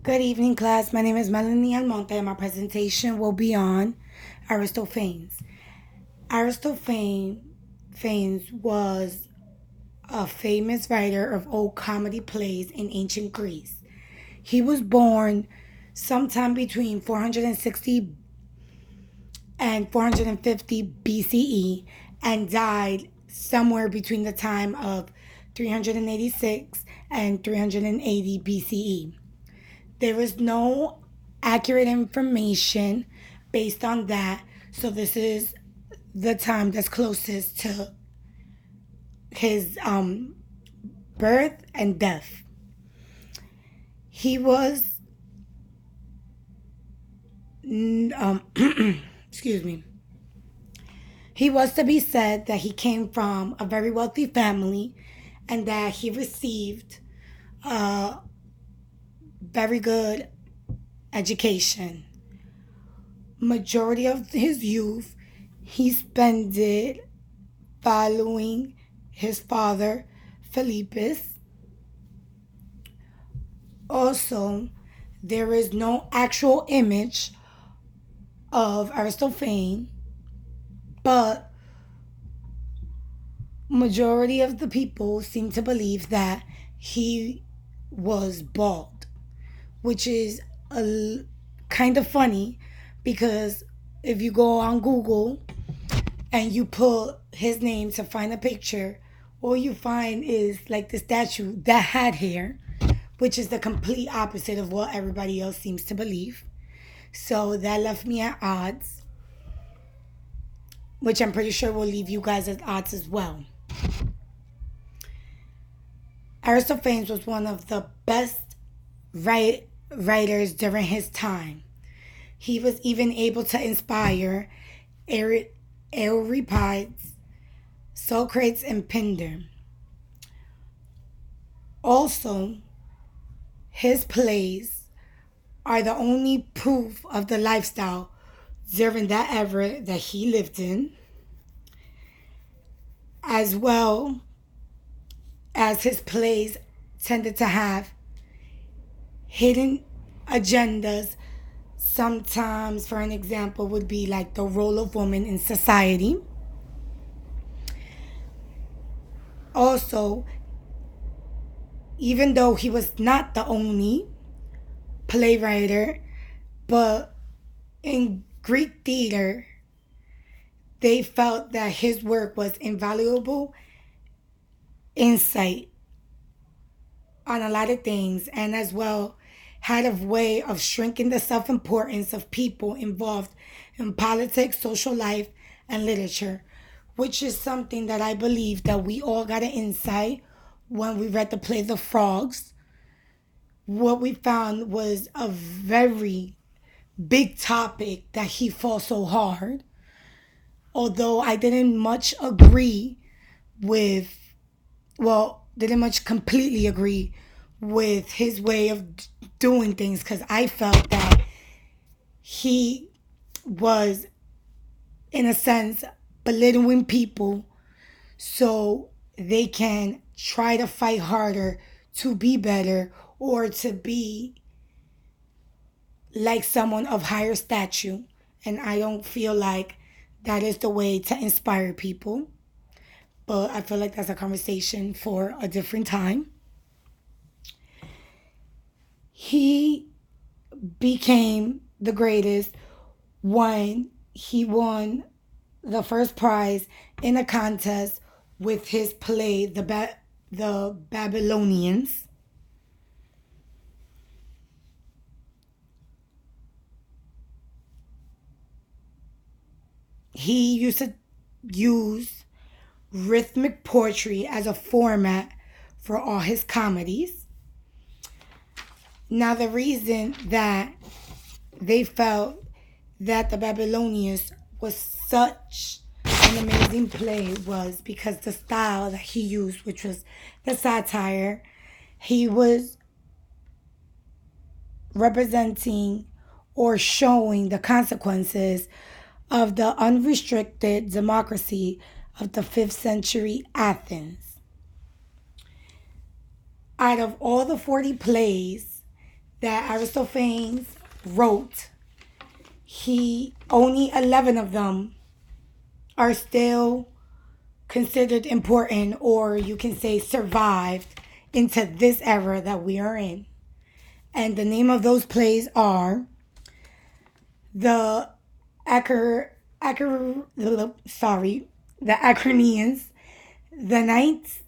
Good evening, class. My name is Melenie and my presentation will be on Aristophanes. Aristophanes was a famous writer of old comedy plays in ancient Greece. He was born sometime between 460 and 450 BCE and died somewhere between the time of 386 and 380 BCE. There is no accurate information based on that, so this is the time that's closest to his birth and death. He was, excuse me, he was to be said that he came from a very wealthy family and that he received a very good education. Majority of his youth he spent it following his father Philippus. Also, there is no actual image of Aristophanes, but majority of the people seem to believe that he was bald, which is kind of funny because if you go on Google and you put his name to find a picture, all you find is like the statue that had hair, which is the complete opposite of what everybody else seems to believe. So that left me at odds, which I'm pretty sure will leave you guys at odds as well. Aristophanes was one of the best writers during his time. He was even able to inspire Euripides, Socrates, and Pindar. Also, his plays are the only proof of the lifestyle during that era that he lived in, as well as his plays tended to have hidden agendas. Sometimes, for an example, would be like the role of woman in society. Also, even though he was not the only playwright, but in Greek theater, they felt that his work was invaluable insight on a lot of things, and as well had a way of shrinking the self-importance of people involved in politics, social life, and literature, which is something that I believe that we all got an insight when we read the play The Frogs. What we found was a very big topic that he fought so hard. Although I didn't much agree with, didn't much completely agree with his way of doing things, because I felt that he was, in a sense, belittling people so they can try to fight harder to be better or to be like someone of higher stature. And I don't feel like that is the way to inspire people. But I feel like that's a conversation for a different time. He became the greatest when he won the first prize in a contest with his play, The Babylonians. He used to use rhythmic poetry as a format for all his comedies. Now, the reason that they felt that The Babylonians was such an amazing play was because the style that he used, which was the satire, he was representing or showing the consequences of the unrestricted democracy of the 5th century Athens. Out of all the 40 plays that Aristophanes wrote, he only 11 of them are still considered important, or you can say survived into this era that we are in. And the name of those plays are the Acar, the Acarnanians, the Knights,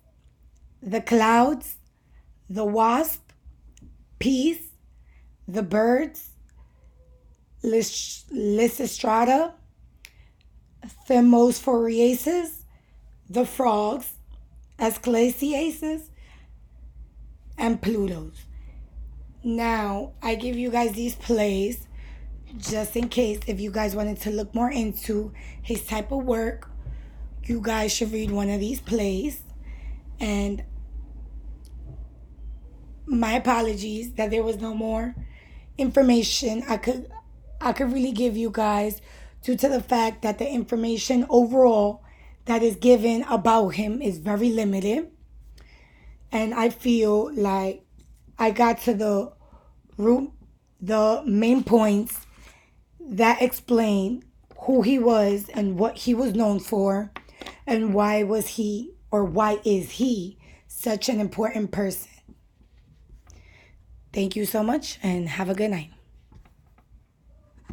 the Clouds, the Wasp, Peace, the Birds, Lysistrata, Thermophoriaces, the Frogs, Asclepiaces, and Plutos. Now, I give you guys these plays just in case if you guys wanted to look more into his type of work. You guys should read one of these plays. And my apologies that there was no more information I could really give you guys, due to the fact that the information overall that is given about him is very limited. And I feel like I got to the root, the main points that explain who he was and what he was known for, and why was he, or why is he, such an important person. Thank you so much and have a good night.